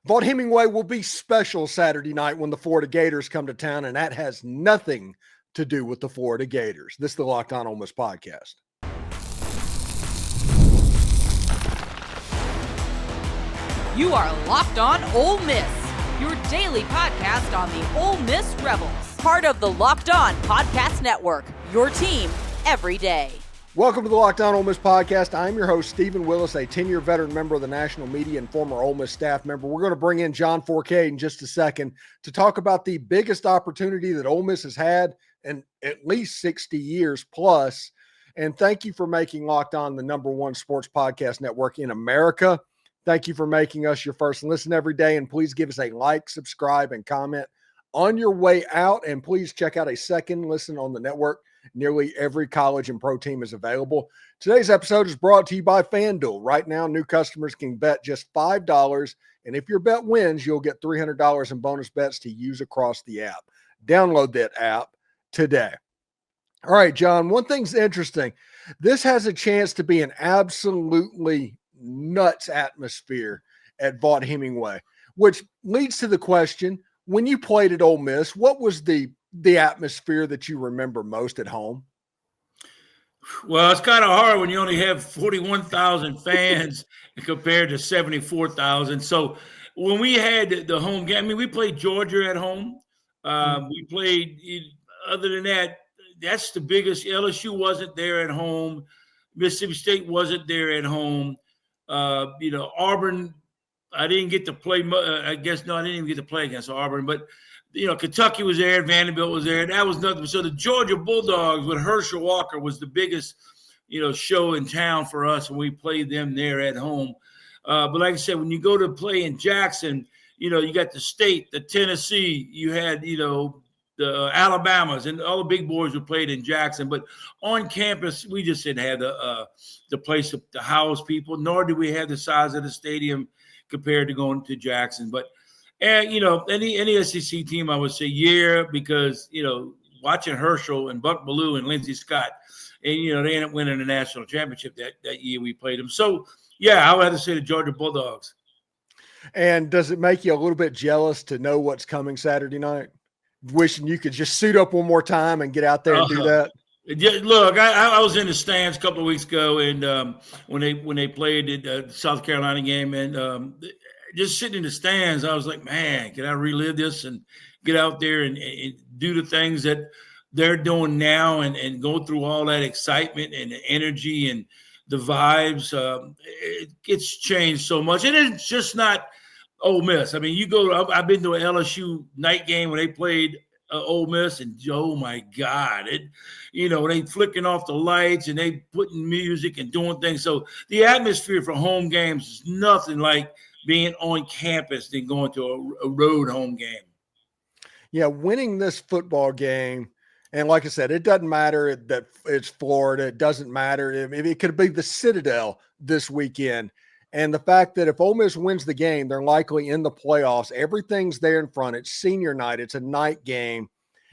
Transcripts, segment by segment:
Vaught-Hemingway will be special Saturday night when the Florida Gators come to town, and that has nothing to do with the Florida Gators. This is the Locked On Ole Miss podcast. You are Locked On Ole Miss, your daily podcast on the Ole Miss Rebels. Part of the Locked On Podcast Network, your team every day. Welcome to the Locked On Ole Miss podcast. I'm your host, Stephen Willis, a 10-year veteran member of the national media and former Ole Miss staff member. We're going to bring in John Fourcade in just a second to talk about the biggest opportunity that Ole Miss has had in at least 60 years plus. And thank you for making Locked On the number one sports podcast network in America. Thank you for making us your first listen every day. And please give us a like, subscribe, and comment on your way out. And please check out a second listen on the network. Nearly every college and pro team is available. Today's episode is brought to you by FanDuel. Right now, new customers can bet just $5. And if your bet wins, you'll get $300 in bonus bets to use across the app. Download that app today. All right, John, one thing's interesting. This has a chance to be an absolutely nuts atmosphere at Vaught-Hemingway, which leads to the question, when you played at Ole Miss, what was the atmosphere that you remember most at home? Well, it's kind of hard when you only have 41,000 fans compared to 74,000. So when we had the home game, I mean, we played Georgia at home. We played, other than that, that's the biggest. LSU wasn't there at home. Mississippi State wasn't there at home. Auburn, I didn't get to play. I didn't even get to play against Auburn, but Kentucky was there, Vanderbilt was there. That was nothing. So the Georgia Bulldogs with Herschel Walker was the biggest, show in town for us when we played them there at home. But like I said, when you go to play in Jackson, you got the State, the Tennessee, you had, the Alabamas, and all the big boys who played in Jackson. But on campus, we just didn't have the place to house people, nor did we have the size of the stadium compared to going to Jackson. But any SEC team, I would say, because, watching Herschel and Buck Bellew and Lindsey Scott, and, they ended up winning the national championship that year we played them. So, I would have to say the Georgia Bulldogs. And does it make you a little bit jealous to know what's coming Saturday night? Wishing you could just suit up one more time and get out there and do that? Look, I was in the stands a couple of weeks ago, and when they played the South Carolina game, and just sitting in the stands, I was like, man, can I relive this and get out there and do the things that they're doing now and go through all that excitement and the energy and the vibes. It's changed so much. And it's just not Ole Miss. I mean, I've been to an LSU night game when they played Ole Miss, and oh my God, they flicking off the lights and they putting music and doing things. So the atmosphere for home games is nothing like being on campus than going to a road home game. Yeah, winning this football game, and like I said, it doesn't matter that it's Florida. It doesn't matter. It could be the Citadel this weekend. And the fact that if Ole Miss wins the game, they're likely in the playoffs. Everything's there in front. It's senior night. It's a night game.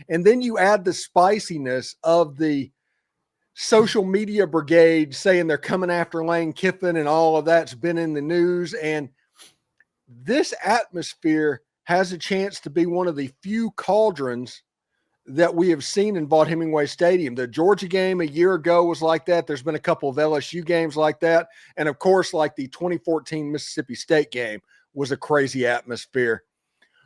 And then you add the spiciness of the social media brigade saying they're coming after Lane Kiffin, and all of that's been in the news. And this atmosphere has a chance to be one of the few cauldrons that we have seen in Vaught-Hemingway Stadium. The Georgia game a year ago was like that. There's been a couple of LSU games like that. And of course, like the 2014 Mississippi State game was a crazy atmosphere.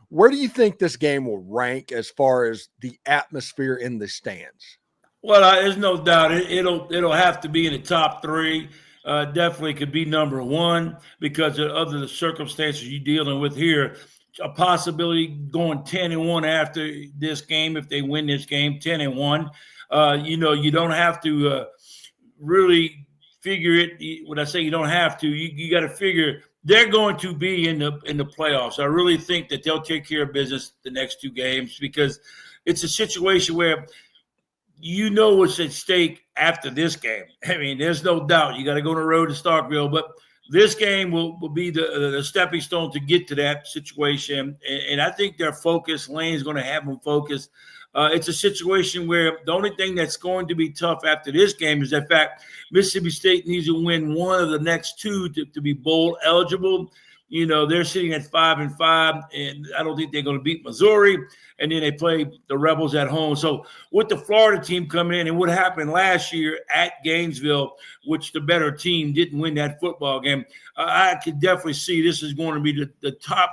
Where do you think this game will rank as far as the atmosphere in the stands? Well, there's no doubt it'll have to be in the top three. Definitely could be number one because of the circumstances you're dealing with here. A possibility going 10-1 after this game if they win this game, 10-1. You don't have to really figure it. When I say you don't have to, you got to figure they're going to be in the playoffs. I really think that they'll take care of business the next two games because it's a situation where what's at stake after this game. I mean, there's no doubt. You got to go on the road to Starkville, but this game will be the stepping stone to get to that situation. And I think they're focused. Lane's going to have them focused. It's a situation where the only thing that's going to be tough after this game is the fact Mississippi State needs to win one of the next two to be bowl eligible. They're sitting at 5-5, and I don't think they're going to beat Missouri. And then they play the Rebels at home. So with the Florida team coming in, and what happened last year at Gainesville, which the better team didn't win that football game, I could definitely see this is going to be the top,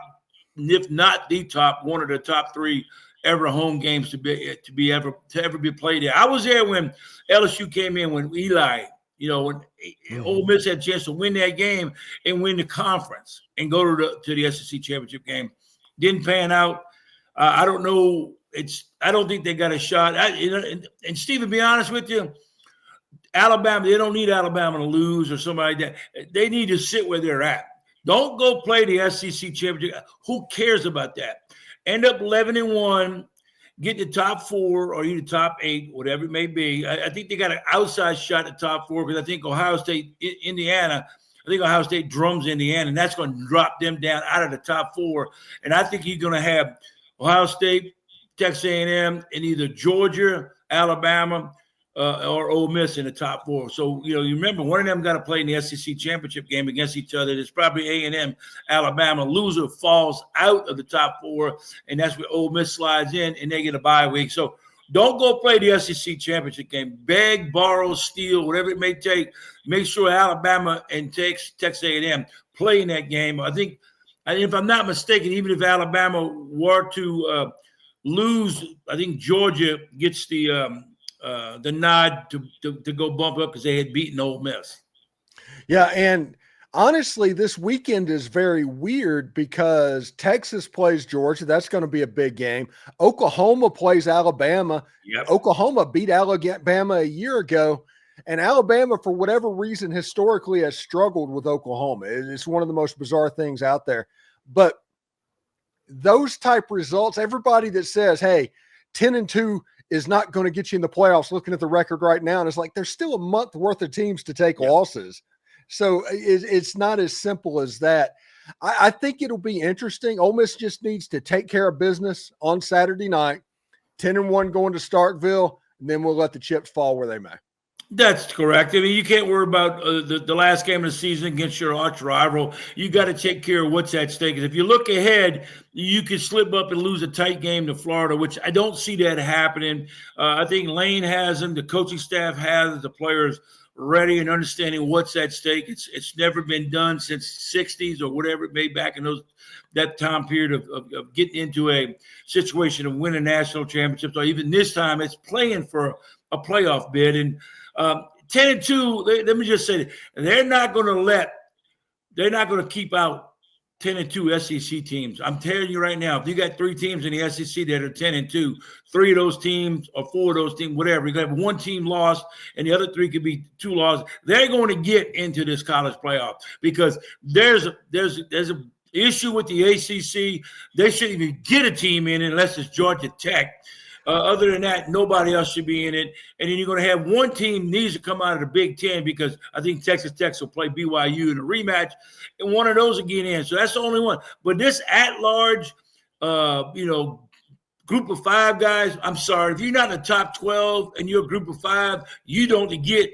if not the top, one of the top three ever home games to ever be played there. I was there when LSU came in, when Eli, when Ole Miss had a chance to win that game and win the conference and go to the SEC championship game. Didn't pan out. I don't know. I don't think they got a shot. And Steve, to be honest with you, Alabama, they don't need Alabama to lose or somebody like that. They need to sit where they're at. Don't go play the SEC championship. Who cares about that? End up 11-1, get the top 4 or even top 8, whatever it may be. I think they got an outside shot at the top 4 because I think Ohio State, Indiana, Ohio State drums Indiana, and that's going to drop them down out of the top 4. And I think you're going to have Ohio State, Texas A&M, and either Georgia, Alabama, or Ole Miss in the top 4. So, you remember, one of them got to play in the SEC championship game against each other. There's probably A&M, Alabama. Loser falls out of the top 4, and that's where Ole Miss slides in, and they get a bye week. So don't go play the SEC championship game. Beg, borrow, steal, whatever it may take. Make sure Alabama and Texas A&M play in that game. I think, if I'm not mistaken, even if Alabama were to lose, I think Georgia gets the nod to go bump up because they had beaten Ole Miss. Yeah, and honestly, this weekend is very weird because Texas plays Georgia. That's going to be a big game. Oklahoma plays Alabama. Yep. Oklahoma beat Alabama a year ago, and Alabama, for whatever reason, historically has struggled with Oklahoma. It's one of the most bizarre things out there. But those type results, everybody that says, hey, 10-2 is not going to get you in the playoffs, looking at the record right now, and it's like there's still a month worth of teams to take losses. So it's not as simple as that. I think it'll be interesting. Ole Miss just needs to take care of business on Saturday night, 10-1 going to Starkville, and then we'll let the chips fall where they may. That's correct. I mean, you can't worry about the last game of the season against your arch rival. You got to take care of what's at stake. If you look ahead, you could slip up and lose a tight game to Florida, which I don't see that happening. I think Lane has them, the coaching staff has the players ready and understanding what's at stake. It's never been done since the 60s or whatever it may back in that time period of getting into a situation of winning national championships, or even this time it's playing for a playoff bid. And 10-2, let me just say, they're not going to keep out 10-2 SEC teams. I'm telling you right now, if you got 3 teams in the SEC that are 10-2, 3 of those teams or 4 of those teams, whatever, you have 1 team lost and the other 3 could be 2 losses. They're going to get into this college playoff because there's a issue with the ACC. They shouldn't even get a team in unless it's Georgia Tech. Other than that, nobody else should be in it. And then you're going to have 1 team needs to come out of the Big Ten because I think Texas Tech will play BYU in a rematch, and one of those will get in. So that's the only one. But this at-large, group of 5 guys, I'm sorry. If you're not in the top 12 and you're a group of 5, you don't get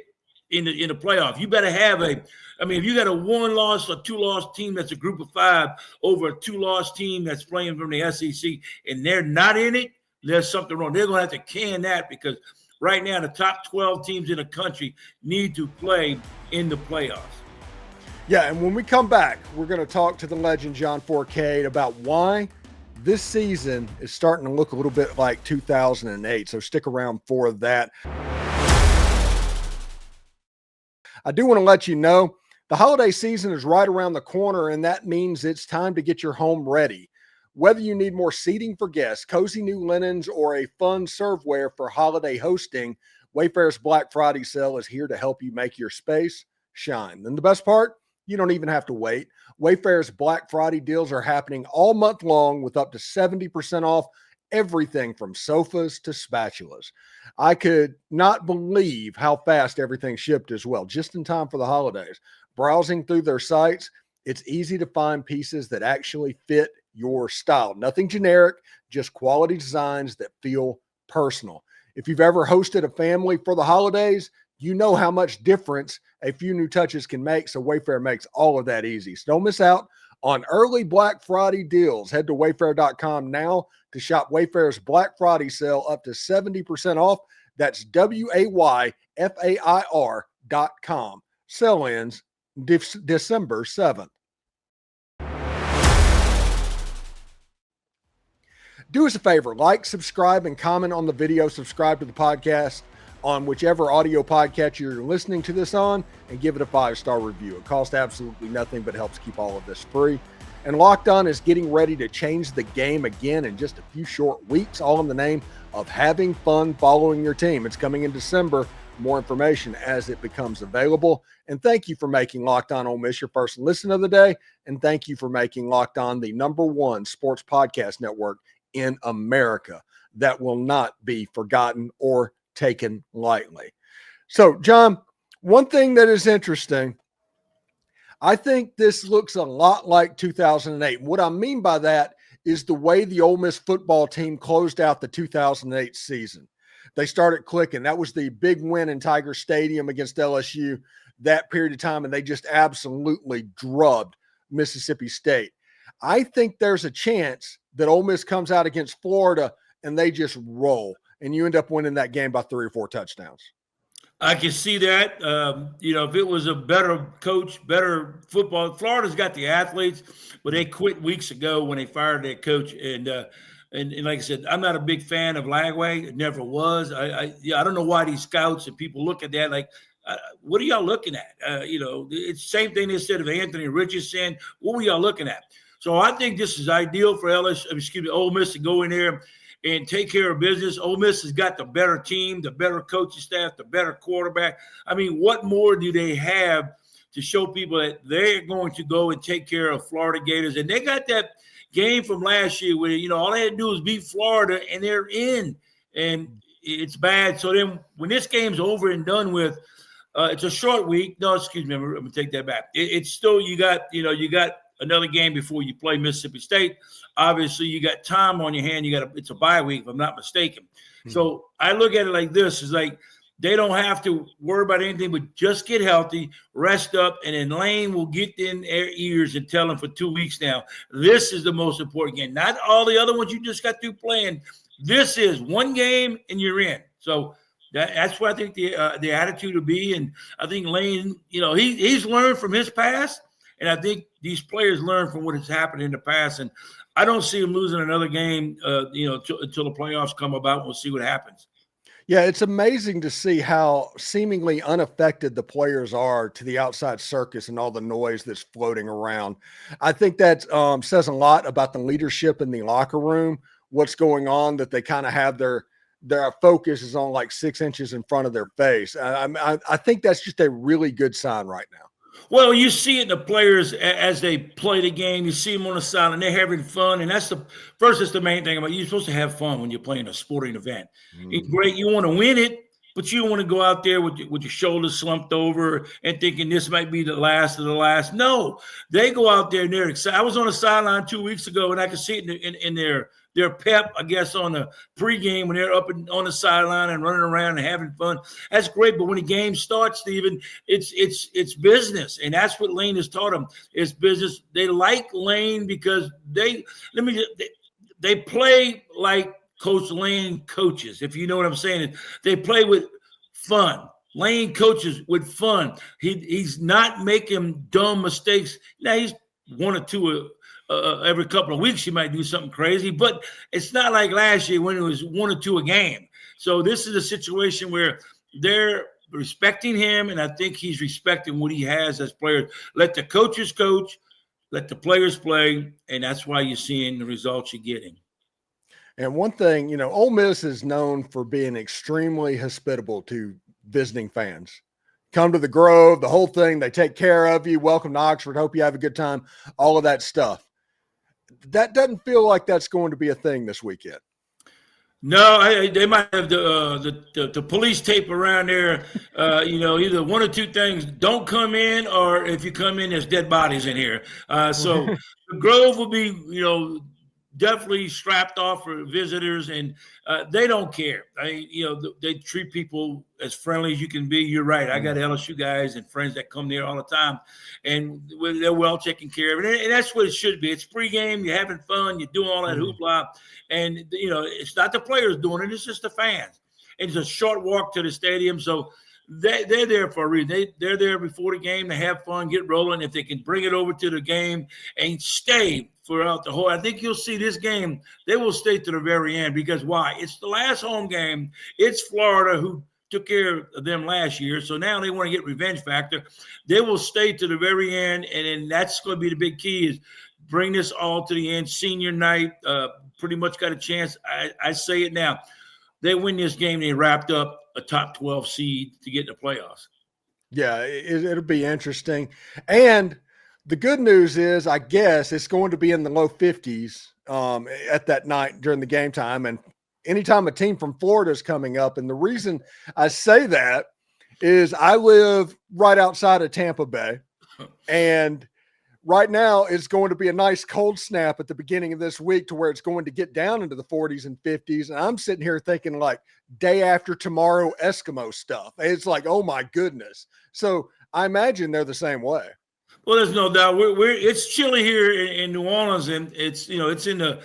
in the playoff. You better have if you got a 1-loss or 2-loss team that's a group of 5 over a 2-loss team that's playing from the SEC and they're not in it, there's something wrong. They're going to have to can that because right now the top 12 teams in the country need to play in the playoffs. Yeah, and when we come back, we're going to talk to the legend John Fourcade about why this season is starting to look a little bit like 2008. So stick around for that. I do want to let you know the holiday season is right around the corner, and that means it's time to get your home ready. Whether you need more seating for guests, cozy new linens, or a fun serveware for holiday hosting, Wayfair's Black Friday sale is here to help you make your space shine. And the best part, you don't even have to wait. Wayfair's Black Friday deals are happening all month long with up to 70% off everything from sofas to spatulas. I could not believe how fast everything shipped as well, just in time for the holidays. Browsing through their sites, it's easy to find pieces that actually fit your style. Nothing generic, just quality designs that feel personal. If you've ever hosted a family for the holidays, you know how much difference a few new touches can make, so Wayfair makes all of that easy. So don't miss out on early Black Friday deals. Head to wayfair.com now to shop Wayfair's Black Friday sale up to 70% off. That's WAYFAIR.com. Sale ends December 7th. Do us a favor, like, subscribe, and comment on the video. Subscribe to the podcast on whichever audio podcast you're listening to this on, and give it a 5-star review. It costs absolutely nothing, but helps keep all of this free. And Locked On is getting ready to change the game again in just a few short weeks, all in the name of having fun following your team. It's coming in December. More information as it becomes available. And thank you for making Locked On Ole Miss your first listen of the day. And thank you for making Locked On the #1 sports podcast network in America that will not be forgotten or taken lightly. So, John, one thing that is interesting, I think this looks a lot like 2008. What I mean by that is the way the Ole Miss football team closed out the 2008 season. They started clicking. That was the big win in Tiger Stadium against LSU that period of time, and they just absolutely drubbed Mississippi State. I think there's a chance that Ole Miss comes out against Florida and they just roll, and you end up winning that game by 3 or 4 touchdowns. I can see that. If it was a better coach, better football, Florida's got the athletes, but they quit weeks ago when they fired their coach. And like I said, I'm not a big fan of Lagway. It never was. I don't know why these scouts and people look at that like, what are y'all looking at? It's the same thing they said of Anthony Richardson. What were y'all looking at? So I think this is ideal for Ole Miss to go in there and take care of business. Ole Miss has got the better team, the better coaching staff, the better quarterback. I mean, what more do they have to show people that they're going to go and take care of Florida Gators? And they got that game from last year where, all they had to do is beat Florida and they're in. And it's bad. So then when this game's over and done with, it's a short week. No, excuse me. I'm going to take that back. It's still, you got another game before you play Mississippi State. Obviously, you got time on your hand. It's a bye week, if I'm not mistaken. Mm-hmm. So I look at it like this: is like they don't have to worry about anything, but just get healthy, rest up, and then Lane will get in their ears and tell them for 2 weeks now. This is the most important game. Not all the other ones you just got through playing. This is one game and you're in. So that's what I think the attitude will be. And I think Lane, he's learned from his past. And I think these players learn from what has happened in the past. And I don't see him losing another game, until the playoffs come about. We'll see what happens. Yeah, it's amazing to see how seemingly unaffected the players are to the outside circus and all the noise that's floating around. I think that says a lot about the leadership in the locker room, what's going on, that they kind of have their focus is on like 6 inches in front of their face. I think that's just a really good sign right now. Well, you see it in the players as they play the game. You see them on the side, and they're having fun. And that's the main thing about it. You're supposed to have fun when you're playing a sporting event. Mm-hmm. It's great. You want to win it, but you don't want to go out there with your shoulders slumped over and thinking this might be the last of the last. No, they go out there and they're excited. I was on the sideline 2 weeks ago, and I could see it in their pep, I guess, on the pregame when they're up on the sideline and running around and having fun. That's great. But when the game starts, Stephen, it's business. And that's what Lane has taught them. It's business. They like Lane because they play like Coach Lane coaches, if you know what I'm saying. They play with fun. Lane coaches with fun. He's not making dumb mistakes. Now, he's one or two every couple of weeks. He might do something crazy, but it's not like last year when it was 1 or 2 a game. So this is a situation where they're respecting him, and I think he's respecting what he has as players. Let the coaches coach, let the players play, and that's why you're seeing the results you're getting. And one thing, Ole Miss is known for being extremely hospitable to visiting fans. Come to the Grove, the whole thing. They take care of you. Welcome to Oxford. Hope you have a good time. All of that stuff. That doesn't feel like that's going to be a thing this weekend. No, they might have the police tape around there. Either 1 or 2 things: don't come in, or if you come in, there's dead bodies in here. So the Grove will be, definitely strapped off for visitors, and they don't care. They treat people as friendly as you can be. You're right. I got LSU guys and friends that come there all the time, and they're well taken care of. And that's what it should be. It's pregame. You're having fun. You're doing all that hoopla. And, it's not the players doing it. It's just the fans. And it's a short walk to the stadium. So they're there for a reason. They're there before the game to have fun, get rolling. If they can bring it over to the game and stay throughout the whole, I think you'll see this game, they will stay to the very end. Because why? It's the last home game. It's Florida who took care of them last year. So now they want to get revenge factor. They will stay to the very end. And then that's going to be the big key is bring this all to the end. Senior night, pretty much got a chance. I say it now. They win this game, they wrapped up a top 12 seed to get in the playoffs. Yeah, it'll be interesting. And the good news is, I guess, it's going to be in the low 50s at that night during the game time. And anytime a team from Florida is coming up, and the reason I say that is I live right outside of Tampa Bay, and right now it's going to be a nice cold snap at the beginning of this week to where it's going to get down into the 40s and 50s. And I'm sitting here thinking like day after tomorrow Eskimo stuff. It's like, oh my goodness. So I imagine they're the same way. Well, there's no doubt. It's chilly here in New Orleans, and it's in the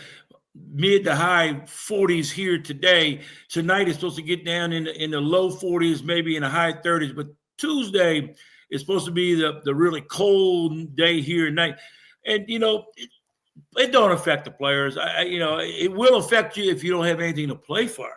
mid to high 40s here today. Tonight it's supposed to get down in the low 40s, maybe in the high 30s. But Tuesday is supposed to be the really cold day here at night. And, it don't affect the players. It will affect you if you don't have anything to play for.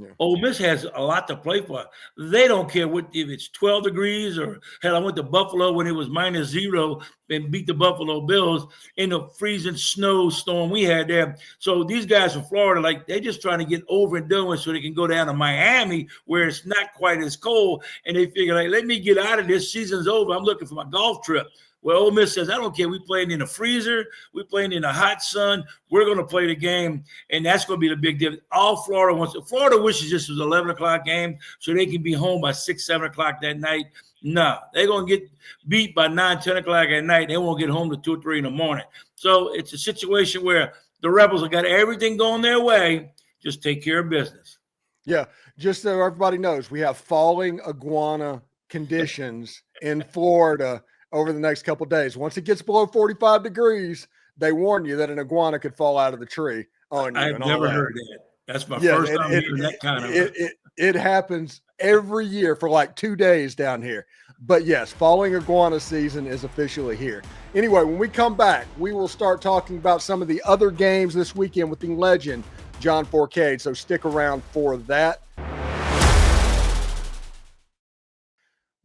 Yeah. Ole Miss has a lot to play for. They don't care if it's 12 degrees or, hell, I went to Buffalo when it was -0 and beat the Buffalo Bills in the freezing snowstorm we had there. So these guys from Florida, they're just trying to get over and done with so they can go down to Miami where it's not quite as cold. And they figure, let me get out of this. Season's over. I'm looking for my golf trip. Well, Ole Miss says, I don't care. We playing in the freezer. We playing in the hot sun. We're going to play the game, and that's going to be the big difference. All Florida wants. Florida wishes this was 11 o'clock game so they can be home by 6, 7 o'clock that night. No, they're going to get beat by 9, 10 o'clock at night. They won't get home till 2 or 3 in the morning. So it's a situation where the Rebels have got everything going their way. Just take care of business. Yeah, just so everybody knows, we have falling iguana conditions in Florida over the next couple of days. Once it gets below 45 degrees, they warn you that an iguana could fall out of the tree on you. I've never heard that. That's my first time hearing that kind of it happens every year for like 2 days down here. But yes, falling iguana season is officially here. Anyway, when we come back, we will start talking about some of the other games this weekend with the legend, John Fourcade. So stick around for that.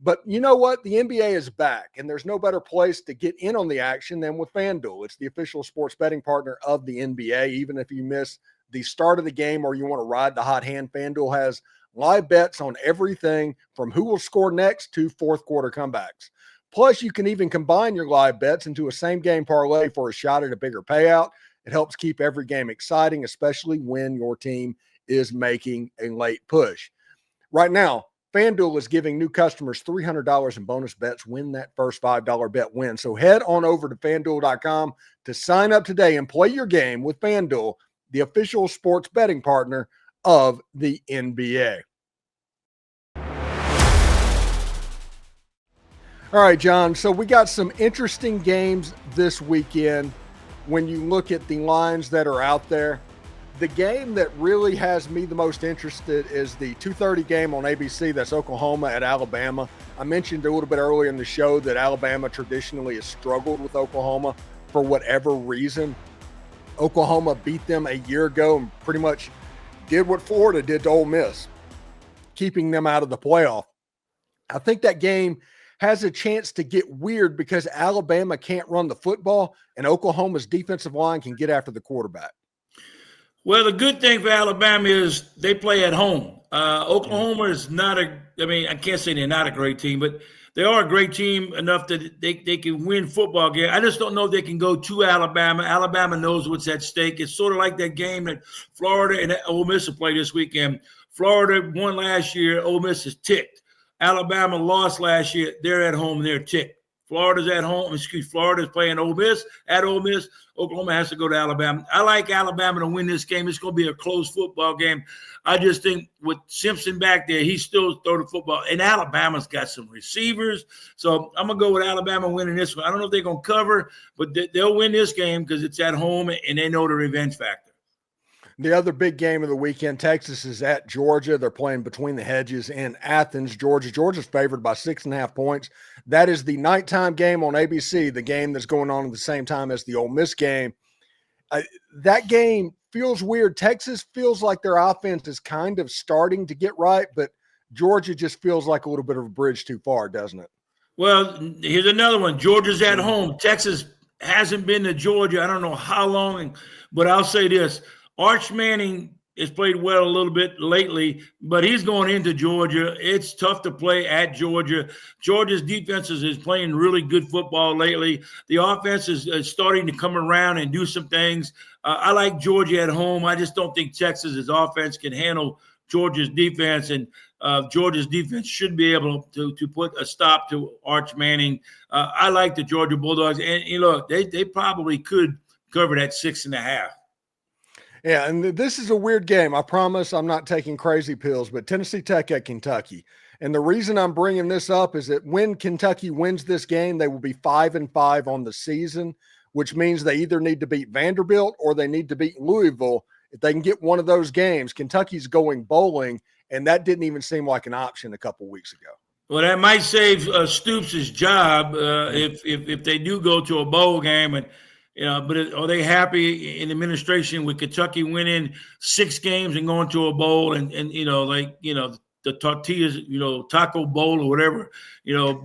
But you know what? The NBA is back, and there's no better place to get in on the action than with FanDuel. It's the official sports betting partner of the NBA. Even if you miss the start of the game or you want to ride the hot hand, FanDuel has live bets on everything from who will score next to fourth quarter comebacks. Plus, you can even combine your live bets into a same-game parlay for a shot at a bigger payout. It helps keep every game exciting, especially when your team is making a late push. Right now, FanDuel is giving new customers $300 in bonus bets when that first $5 bet wins. So head on over to FanDuel.com to sign up today and play your game with FanDuel, the official sports betting partner of the NBA. All right, John. So we got some interesting games this weekend when you look at the lines that are out there. The game that really has me the most interested is the 2:30 game on ABC. That's Oklahoma at Alabama. I mentioned a little bit earlier in the show that Alabama traditionally has struggled with Oklahoma for whatever reason. Oklahoma beat them a year ago and pretty much did what Florida did to Ole Miss, keeping them out of the playoff. I think that game has a chance to get weird because Alabama can't run the football and Oklahoma's defensive line can get after the quarterback. Well, the good thing for Alabama is they play at home. Oklahoma is not I can't say they're not a great team, but they are a great team enough that they can win football games. I just don't know if they can go to Alabama. Alabama knows what's at stake. It's sort of like that game that Florida and Ole Miss will play this weekend. Florida won last year. Ole Miss is ticked. Alabama lost last year. They're at home. They're ticked. Florida's at home. Florida's playing Ole Miss at Ole Miss. Oklahoma has to go to Alabama. I like Alabama to win this game. It's going to be a close football game. I just think with Simpson back there, he still throw the football. And Alabama's got some receivers. So I'm going to go with Alabama winning this one. I don't know if they're going to cover, but they'll win this game because it's at home and they know the revenge factor. The other big game of the weekend, Texas is at Georgia. They're playing between the hedges in Athens, Georgia. Georgia's favored by 6.5 points. That is the nighttime game on ABC, the game that's going on at the same time as the Ole Miss game. That game feels weird. Texas feels like their offense is kind of starting to get right, but Georgia just feels like a little bit of a bridge too far, doesn't it? Well, here's another one. Georgia's at home. Texas hasn't been to Georgia I don't know how long, but I'll say this. Arch Manning has played well a little bit lately, but he's going into Georgia. It's tough to play at Georgia. Georgia's defense is playing really good football lately. The offense is starting to come around and do some things. I like Georgia at home. I just don't think Texas's offense can handle Georgia's defense, and Georgia's defense should be able to put a stop to Arch Manning. I like the Georgia Bulldogs, and look, they probably could cover that 6.5. Yeah, and this is a weird game. I promise I'm not taking crazy pills, but Tennessee Tech at Kentucky. And the reason I'm bringing this up is that when Kentucky wins this game, they will be 5-5 on the season, which means they either need to beat Vanderbilt or they need to beat Louisville. If they can get one of those games, Kentucky's going bowling, and that didn't even seem like an option a couple weeks ago. Well, that might save Stoops' job if they do go to a bowl game. And but are they happy in administration with Kentucky winning 6 games and going to a bowl and the tortillas, taco bowl or whatever,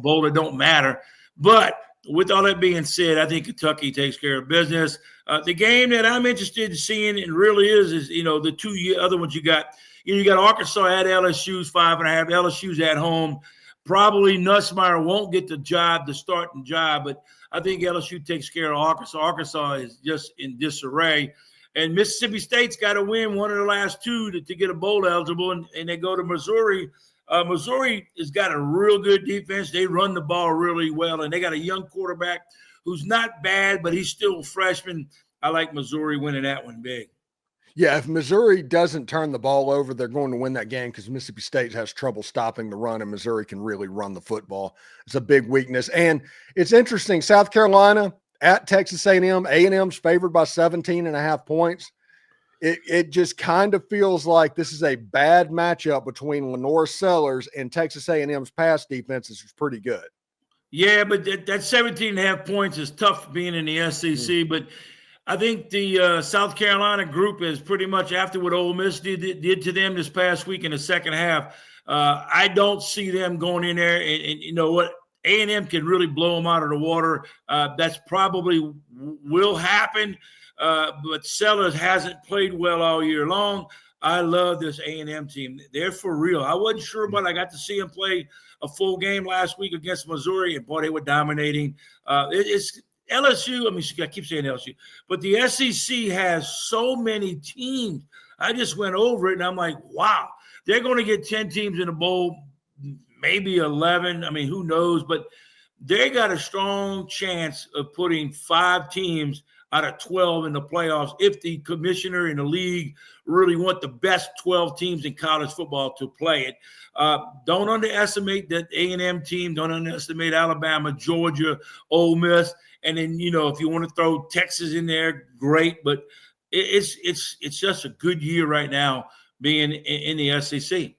bowl that don't matter. But with all that being said, I think Kentucky takes care of business. The game that I'm interested in seeing and really is the 2 other ones you got. You got Arkansas at LSU's 5.5. LSU's at home. Probably Nussmeier won't get the starting job, but I think LSU takes care of Arkansas. Arkansas is just in disarray. And Mississippi State's got to win one of the last 2 to get a bowl eligible, and they go to Missouri. Missouri has got a real good defense. They run the ball really well, and they got a young quarterback who's not bad, but he's still a freshman. I like Missouri winning that one big. Yeah, if Missouri doesn't turn the ball over, they're going to win that game because Mississippi State has trouble stopping the run, and Missouri can really run the football. It's a big weakness. And it's interesting, South Carolina at Texas A&M. A&M's favored by 17.5 points. It just kind of feels like this is a bad matchup between Lenore Sellers and Texas A&M's pass defense is pretty good. Yeah, but that 17.5 points is tough being in the SEC, but I think the South Carolina group is pretty much after what Ole Miss did to them this past week in the second half. I don't see them going in there, and you know what? A&M can really blow them out of the water. That's probably will happen, but Sellers hasn't played well all year long. I love this A&M team. They're for real. I wasn't sure, but I got to see them play a full game last week against Missouri, and boy, they were dominating. It's LSU, I keep saying LSU, but the SEC has so many teams. I just went over it, and I'm like, wow, they're going to get 10 teams in the bowl, maybe 11. I mean, who knows? But they got a strong chance of putting 5 teams out of 12 in the playoffs if the commissioner and the league really want the best 12 teams in college football to play it. Don't underestimate that A&M team. Don't underestimate Alabama, Georgia, Ole Miss. And then, if you want to throw Texas in there, great. But it's just a good year right now being in the SEC.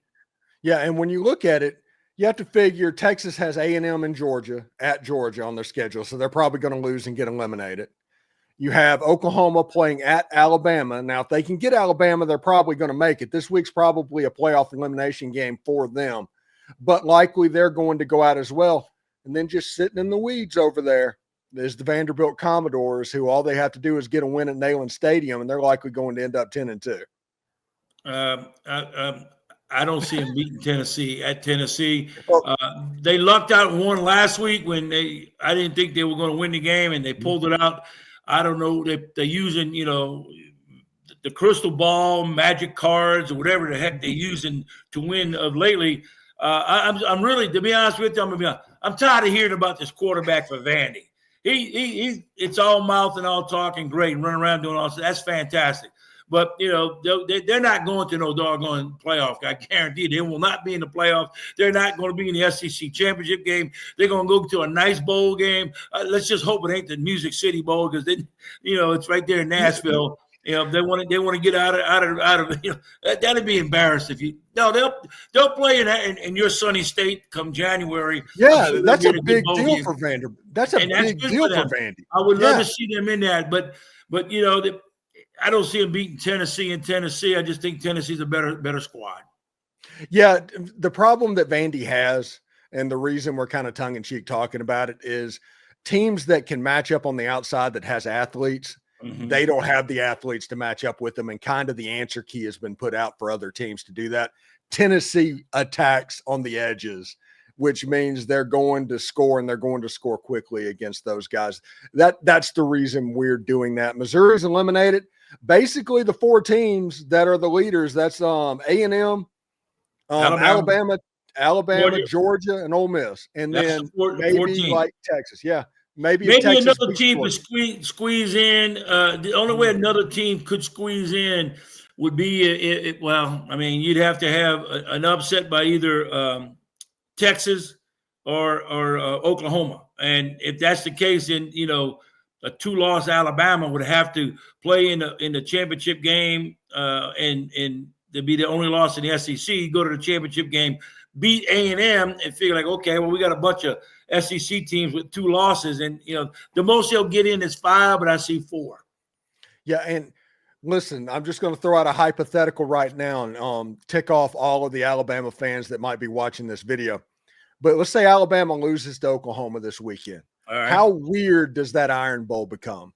Yeah, and when you look at it, you have to figure Texas has A&M and Georgia at Georgia on their schedule, so they're probably going to lose and get eliminated. You have Oklahoma playing at Alabama. Now, if they can get Alabama, they're probably going to make it. This week's probably a playoff elimination game for them, but likely they're going to go out as well. And then just sitting in the weeds over there is the Vanderbilt Commodores, who all they have to do is get a win at Neyland Stadium, and they're likely going to end up 10-2. I don't see them beating Tennessee at Tennessee. They lucked out and won last week when I didn't think they were going to win the game, and they pulled it out. I don't know. They're using, the crystal ball, magic cards, or whatever the heck they're using to win lately. I'm really, to be honest with you, I'm tired of hearing about this quarterback for Vandy. It's all mouth and all talking great and running around doing all that. That's fantastic. But, they're not going to no doggone playoff. I guarantee you, they will not be in the playoffs. They're not going to be in the SEC championship game. They're going to go to a nice bowl game. Let's just hope it ain't the Music City Bowl because then, it's right there in Nashville. They want to get out of that'd be embarrassing if you. No, they'll play in your sunny state come January. Yeah, that's a big deal for Vandy. That's a big deal for Vandy. I would love to see them in that, but I don't see them beating Tennessee in Tennessee. I just think Tennessee's a better squad. Yeah, the problem that Vandy has, and the reason we're kind of tongue-in-cheek talking about it, is teams that can match up on the outside that has athletes. Mm-hmm. They don't have the athletes to match up with them, and kind of the answer key has been put out for other teams to do that. Tennessee attacks on the edges, which means they're going to score, and they're going to score quickly against those guys. That's the reason we're doing that. Missouri's eliminated. Basically, the four teams that are the leaders, that's A&M, Alabama, Georgia, and Ole Miss. And then maybe like Texas. Yeah. Maybe another team could squeeze in. The only way another team could squeeze in would be, you'd have to have an upset by either Texas or Oklahoma. And if that's the case, then, a 2-loss Alabama would have to play in the championship game and to be the only loss in the SEC, go to the championship game, beat A&M and figure like, okay, well, we got a bunch of SEC teams with 2 losses. And, the most they'll get in is 5, but I see 4. Yeah, and listen, I'm just going to throw out a hypothetical right now and tick off all of the Alabama fans that might be watching this video. But let's say Alabama loses to Oklahoma this weekend. Right. How weird does that Iron Bowl become?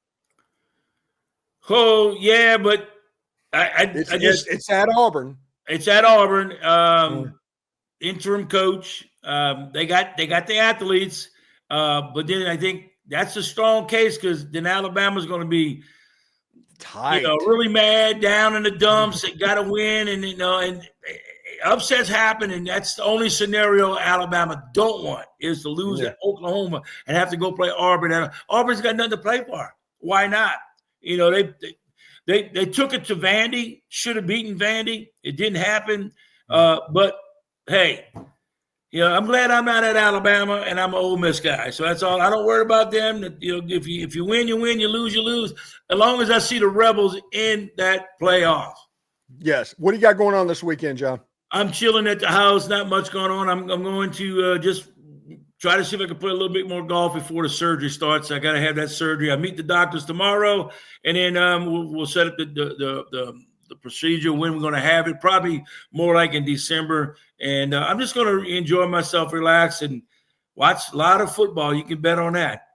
Oh, yeah, but it's at Auburn. It's at Auburn. Interim coach. They got the athletes, but then I think that's a strong case because then Alabama's going to be tight, really mad, down in the dumps. They got to win, and upsets happen, and that's the only scenario Alabama don't want is to lose at Oklahoma and have to go play Auburn. And Auburn's got nothing to play for. Why not? They took it to Vandy, should have beaten Vandy. It didn't happen. But hey, I'm glad I'm not at Alabama and I'm an Ole Miss guy. So that's all. I don't worry about them. If you win, you win. You lose. As long as I see the Rebels in that playoff. Yes. What do you got going on this weekend, John? I'm chilling at the house. Not much going on. I'm going to just try to see if I can play a little bit more golf before the surgery starts. I got to have that surgery. I meet the doctors tomorrow, and then we'll set up the procedure when we're going to have it. Probably more like in December. And I'm just going to enjoy myself, relax, and watch a lot of football. You can bet on that.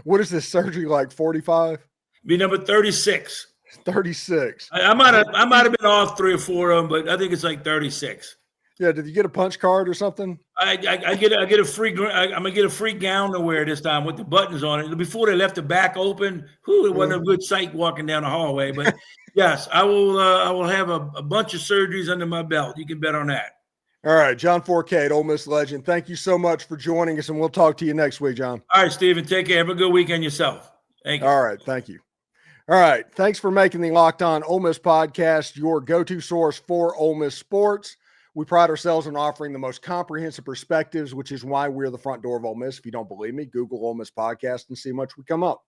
What is this surgery like? 45? Be number 36. 36. I might have been off 3 or 4 of them, but I think it's like 36. Yeah. Did you get a punch card or something? I get a free. I'm gonna get a free gown to wear this time with the buttons on it. Before they left the back open, it wasn't a good sight walking down the hallway. But yes, I will. I will have a bunch of surgeries under my belt. You can bet on that. All right, John Fourcade, Ole Miss legend. Thank you so much for joining us, and we'll talk to you next week, John. All right, Stephen. Take care. Have a good weekend yourself. Thank you. All right, thank you. All right, thanks for making the Locked On Ole Miss podcast your go-to source for Ole Miss sports. We pride ourselves on offering the most comprehensive perspectives, which is why we're the front door of Ole Miss. If you don't believe me, Google Ole Miss podcast and see how much we come up.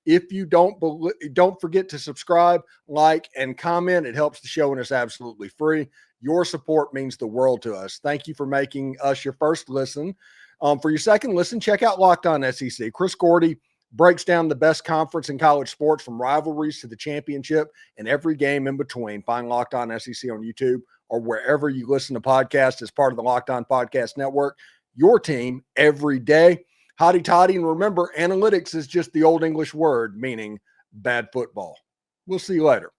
If you don't forget to subscribe, like, and comment. It helps the show and it's absolutely free. Your support means the world to us. Thank you for making us your first listen. For your second listen, check out Locked On SEC. Chris Gordy breaks down the best conference in college sports from rivalries to the championship and every game in between. Find Locked On SEC on YouTube or wherever you listen to podcasts as part of the Locked On Podcast Network. Your team every day. Hotty toddy. And remember, analytics is just the old English word meaning bad football. We'll see you later.